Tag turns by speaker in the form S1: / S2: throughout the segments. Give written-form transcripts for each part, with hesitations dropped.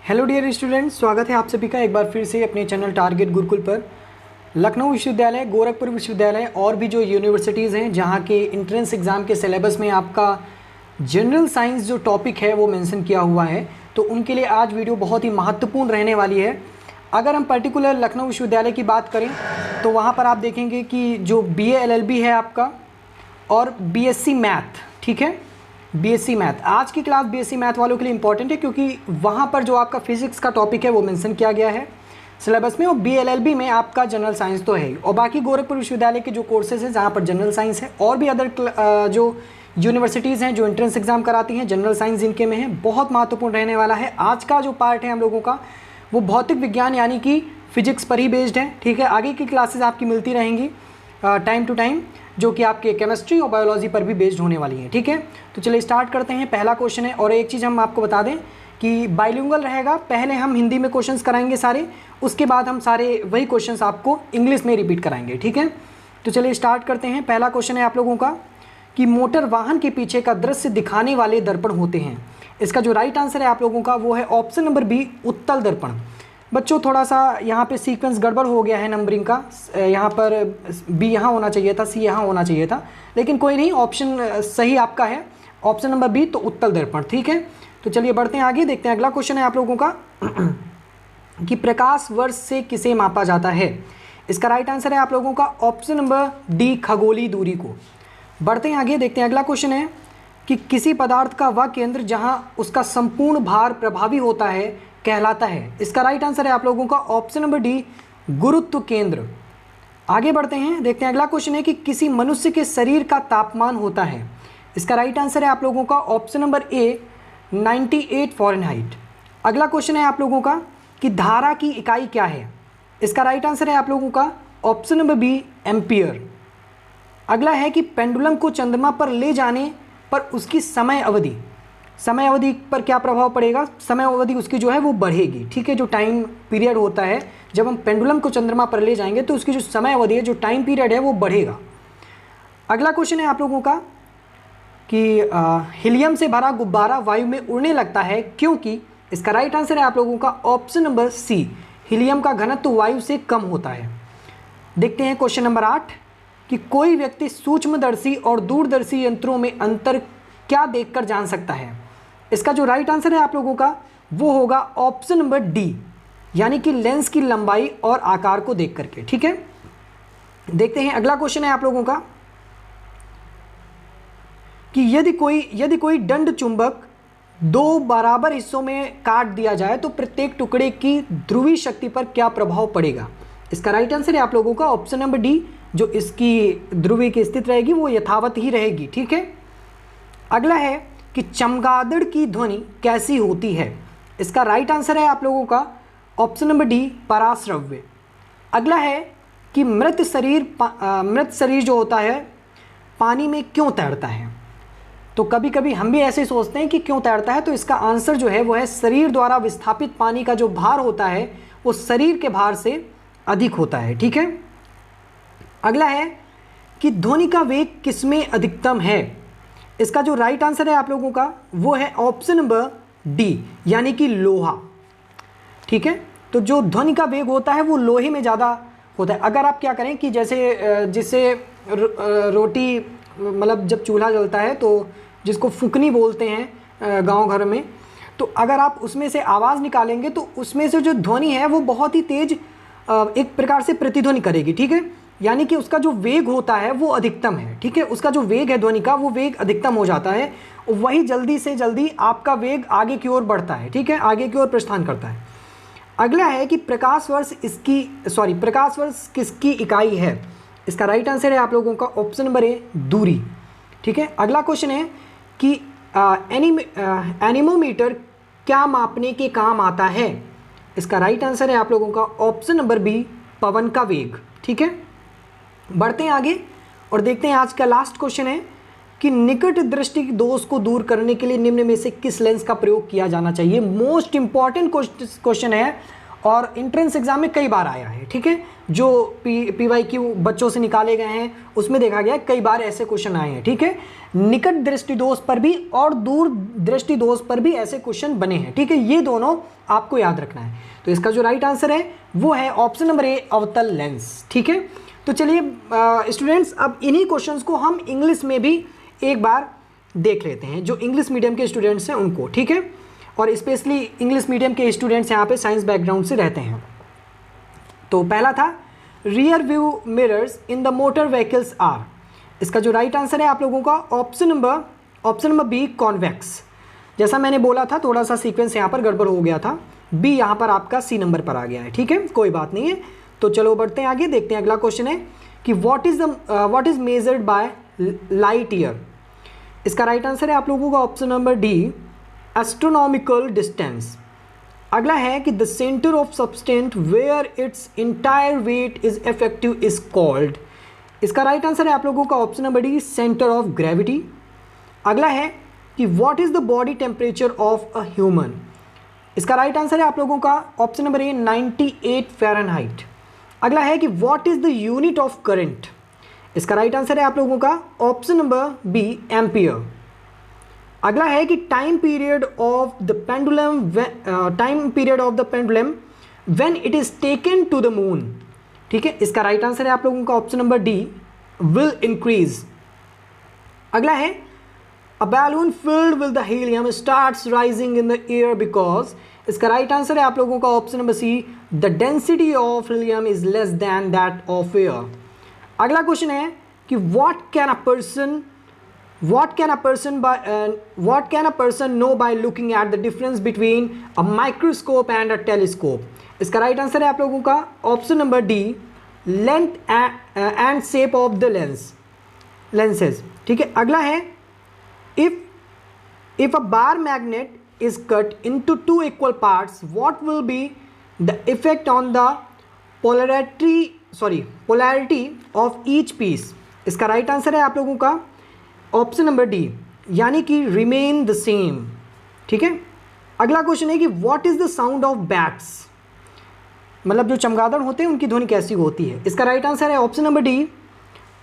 S1: Hello dear students, स्वागत है आप सभी का एक बार फिर से अपने चैनल टारगेट गुरुकुल पर। लखनऊ विश्वविद्यालय, गोरखपुर विश्वविद्यालय और भी जो यूनिवर्सिटीज़ हैं जहां के एंट्रेंस एग्ज़ाम के सिलेबस में आपका जनरल साइंस जो टॉपिक है वो मेंशन किया हुआ है, तो उनके लिए आज वीडियो बहुत ही महत्वपूर्ण रहने वाली है। अगर हम पर्टिकुलर लखनऊ विश्वविद्यालय की बात करें तो वहाँ पर आप देखेंगे कि जो BA LLB है आपका और BSc मैथ, ठीक है, BSc मैथ, आज की क्लास BSc मैथ वालों के लिए इंपॉर्टेंट है क्योंकि वहाँ पर जो आपका फिजिक्स का टॉपिक है वो मेंशन किया गया है सिलेबस में, और BLLB में आपका जनरल साइंस तो है ही। और बाकी गोरखपुर विश्वविद्यालय के जो कोर्सेज हैं जहाँ पर जनरल साइंस है और भी अदर जो यूनिवर्सिटीज़ हैं जो एंट्रेंस एग्जाम कराती हैं, जनरल साइंस इनके में है, बहुत महत्वपूर्ण रहने वाला है। आज का जो पार्ट है हम लोगों का वो भौतिक विज्ञान यानी कि फिजिक्स पर ही बेस्ड है, ठीक है। आगे की क्लासेज आपकी मिलती रहेंगी टाइम टू टाइम, जो कि आपके केमिस्ट्री और बायोलॉजी पर भी बेस्ड होने वाली है, ठीक है। तो चलिए स्टार्ट करते हैं। पहला क्वेश्चन है, और एक चीज़ हम आपको बता दें कि बाइलिंगुअल रहेगा, पहले हम हिंदी में क्वेश्चंस कराएंगे सारे, उसके बाद हम सारे वही क्वेश्चंस आपको इंग्लिश में रिपीट कराएंगे, ठीक है। तो चलिए स्टार्ट करते हैं। पहला क्वेश्चन है आप लोगों का कि मोटर वाहन के पीछे का दृश्य दिखाने वाले दर्पण होते हैं। इसका जो राइट आंसर है आप लोगों का वो है ऑप्शन नंबर बी, उत्तल दर्पण। बच्चों थोड़ा सा यहाँ पे सीक्वेंस गड़बड़ हो गया है नंबरिंग का, यहाँ पर बी यहाँ होना चाहिए था, सी यहाँ होना चाहिए था, लेकिन कोई नहीं, ऑप्शन सही आपका है, ऑप्शन नंबर बी, तो उत्तल दर्पण, ठीक है। तो चलिए बढ़ते हैं आगे, देखते हैं अगला क्वेश्चन है आप लोगों का कि प्रकाश वर्ष से किसे मापा जाता है। इसका राइट आंसर है आप लोगों का ऑप्शन नंबर डी, खगोलीय दूरी को। बढ़ते हैं आगे, देखते हैं अगला क्वेश्चन है कि किसी पदार्थ का वह केंद्र जहाँ उसका संपूर्ण भार प्रभावी होता है कहलाता है। इसका राइट आंसर है आप लोगों का ऑप्शन नंबर डी, गुरुत्व केंद्र। आगे बढ़ते हैं, देखते हैं अगला क्वेश्चन है कि किसी मनुष्य के शरीर का तापमान होता है। इसका राइट आंसर है आप लोगों का ऑप्शन नंबर ए, 98 फ़ारेनहाइट। अगला क्वेश्चन है आप लोगों का कि धारा की इकाई क्या है। इसका राइट आंसर है आप लोगों का ऑप्शन नंबर बी, एम्पियर। अगला है कि पेंडुलम को चंद्रमा पर ले जाने पर उसकी समय अवधि पर क्या प्रभाव पड़ेगा। समय अवधि उसकी जो है वो बढ़ेगी, ठीक है। जो टाइम पीरियड होता है जब हम पेंडुलम को चंद्रमा पर ले जाएंगे तो उसकी जो समय अवधि है, जो टाइम पीरियड है वो बढ़ेगा। अगला क्वेश्चन है आप लोगों का कि हीलियम से भरा गुब्बारा वायु में उड़ने लगता है क्योंकि। इसका राइट आंसर है आप लोगों का ऑप्शन नंबर सी, हीलियम का घनत्व वायु से कम होता है। देखते हैं क्वेश्चन नंबर 8 कि कोई व्यक्ति सूक्ष्मदर्शी और दूरदर्शी यंत्रों में अंतर क्या देखकर जान सकता है। इसका जो राइट आंसर है आप लोगों का वो होगा ऑप्शन नंबर डी, यानी कि लेंस की लंबाई और आकार को देख करके, ठीक है। देखते हैं अगला क्वेश्चन है आप लोगों का कि यदि कोई दंड चुंबक 2 बराबर हिस्सों में काट दिया जाए तो प्रत्येक टुकड़े की ध्रुवीय शक्ति पर क्या प्रभाव पड़ेगा। इसका राइट आंसर है आप लोगों का ऑप्शन नंबर डी, जो इसकी ध्रुवीय की स्थिति रहेगी वो यथावत ही रहेगी, ठीक है। अगला है कि चमगादड़ की ध्वनि कैसी होती है। इसका राइट आंसर है आप लोगों का ऑप्शन नंबर डी, पराश्रव्य। अगला है कि मृत शरीर जो होता है पानी में क्यों तैरता है। तो कभी कभी हम भी ऐसे सोचते हैं कि क्यों तैरता है, तो इसका आंसर जो है वो है शरीर द्वारा विस्थापित पानी का जो भार होता है वो शरीर के भार से अधिक होता है, ठीक है। अगला है कि ध्वनि का वेग किसमें अधिकतम है। इसका जो राइट आंसर है आप लोगों का वो है ऑप्शन नंबर डी, यानी कि लोहा, ठीक है। तो जो ध्वनि का वेग होता है वो लोहे में ज़्यादा होता है। अगर आप क्या करें कि जैसे जिससे रोटी, मतलब जब चूल्हा जलता है तो जिसको फुकनी बोलते हैं गांव घर में, तो अगर आप उसमें से आवाज़ निकालेंगे तो उसमें से जो ध्वनि है वो बहुत ही तेज एक प्रकार से प्रतिध्वनि करेगी, ठीक है। यानी कि उसका जो वेग होता है वो अधिकतम है, ठीक है। उसका जो वेग है ध्वनि का वो वेग अधिकतम हो जाता है, वही जल्दी से जल्दी आपका वेग आगे की ओर बढ़ता है, ठीक है, आगे की ओर प्रस्थान करता है। अगला है कि प्रकाश वर्ष किसकी इकाई है। इसका राइट आंसर है आप लोगों का ऑप्शन नंबर ए, दूरी, ठीक है। अगला क्वेश्चन है कि एनीमोमीटर क्या मापने के काम आता है। इसका राइट आंसर है आप लोगों का ऑप्शन नंबर बी, पवन का वेग, ठीक है। बढ़ते हैं आगे और देखते हैं आज का लास्ट क्वेश्चन है कि निकट दृष्टि दोष को दूर करने के लिए निम्न में से किस लेंस का प्रयोग किया जाना चाहिए। मोस्ट इंपॉर्टेंट क्वेश्चन है और इंट्रेंस एग्जाम में कई बार आया है, ठीक है। जो PYQ बच्चों से निकाले गए हैं उसमें देखा गया कई बार ऐसे क्वेश्चन आए हैं, ठीक है। निकट दृष्टि दोष पर भी और दूर दृष्टि दोष पर भी ऐसे क्वेश्चन बने हैं, ठीक है। ये दोनों आपको याद रखना है। तो इसका जो राइट आंसर है वो है ऑप्शन नंबर ए, अवतल लेंस, ठीक है। तो चलिए स्टूडेंट्स, अब इन्हीं क्वेश्चंस को हम इंग्लिश में भी एक बार देख लेते हैं, जो इंग्लिश मीडियम के स्टूडेंट्स हैं उनको, ठीक है। और स्पेशली इंग्लिश मीडियम के स्टूडेंट्स यहाँ पे साइंस बैकग्राउंड से रहते हैं। तो पहला था rear view mirrors in the motor vehicles are. इसका जो राइट आंसर है आप लोगों का ऑप्शन नंबर बी, कॉन्वेक्स। जैसा मैंने बोला था, थोड़ा सा सीक्वेंस यहाँ पर गड़बड़ हो गया था, बी यहाँ पर आपका सी नंबर पर आ गया है, ठीक है, कोई बात नहीं है। तो चलो बढ़ते हैं आगे, देखते हैं अगला क्वेश्चन है कि what is measured by light year. इसका राइट आंसर है आप लोगों का option number D, astronomical distance. अगला है कि the centre of substance where its entire weight is effective is called. इसका राइट आंसर है आप लोगों का option number D, centre of gravity. अगला है कि what is the body temperature of a human. इसका राइट आंसर है आप लोगों का ऑप्शन नंबर ए, 98 फ़ारेनहाइट। अगला है कि what is the unit of current. इसका राइट आंसर है आप लोगों का ऑप्शन नंबर बी, एम्पियर। अगला है कि time period of the pendulum when it is taken to the moon, ठीक है। इसका राइट आंसर है आप लोगों का option number D, will increase. अगला है a balloon filled with the helium starts rising in the air because. इसका राइट आंसर है आप लोगों का option number C, the density of helium is less than that of air. अगला question है कि what can a person know by looking at the difference between a microscope and a telescope। इसका right answer है आप लोगों का option number D, length and shape of the lenses, ठीक है। अगला है if a bar magnet is cut into two equal parts, what will be the effect on the polarity of each piece। इसका right answer है आप लोगों का option number D, यानी कि रिमेन द सेम, ठीक है। अगला क्वेश्चन है कि what is the sound of bats, मतलब जो चमगादड़ होते हैं उनकी ध्वनि कैसी होती है। इसका राइट आंसर है ऑप्शन नंबर डी,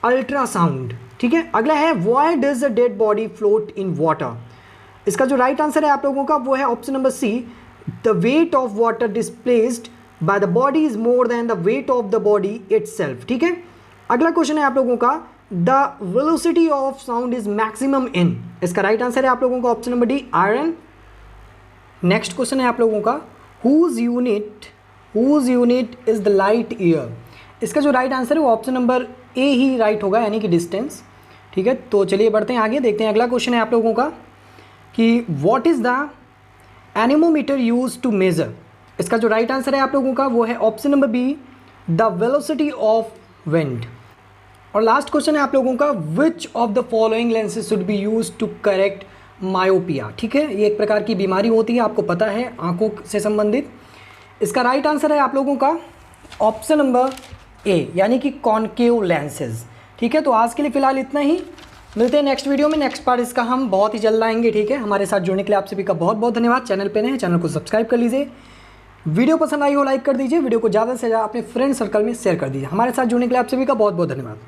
S1: अल्ट्रासाउंड, ठीक है। अगला है why does a dead body float in water. इसका जो राइट आंसर है आप लोगों का वो है option number C, the weight of water displaced by the body is more than the weight of the body itself, ठीक है। अगला क्वेश्चन है आप लोगों का the velocity of sound is maximum in. इसका राइट आंसर है आप लोगों का option number D, iron. Next question है आप लोगों का whose unit is the light year. इसका जो राइट आंसर है वो option number A he right होगा, यानी कि डिस्टेंस, ठीक है। तो चलिए बढ़ते हैं आगे, देखते हैं अगला क्वेश्चन है आप लोगों का कि what is the anemometer use to measure. इसका जो राइट आंसर है आप लोगों का वो है option number B, the velocity of wind. और लास्ट क्वेश्चन है आप लोगों का which of the following lenses should be use to correct myopia, ठीक है। ये एक प्रकार की बीमारी होती है, आपको पता है, आंखों से संबंधित। इसका राइट आंसर है आप लोगों का ऑप्शन नंबर ए, यानी कि कॉनकेव लेंसेज, ठीक है। तो आज के लिए फिलहाल इतना ही, मिलते हैं नेक्स्ट वीडियो में। नेक्स्ट पार्ट इसका हम बहुत ही जल्द लाएंगे, ठीक है। हमारे साथ जुड़ने के लिए आप सभी का बहुत बहुत धन्यवाद। चैनल पे नए हैं, चैनल को सब्सक्राइब कर लीजिए। वीडियो पसंद आई हो लाइक कर दीजिए, वीडियो को ज़्यादा से ज़्यादा अपने फ्रेंड सर्कल में शेयर कर दीजिए। हमारे साथ जुड़ने के लिए आप सभी का बहुत बहुत धन्यवाद।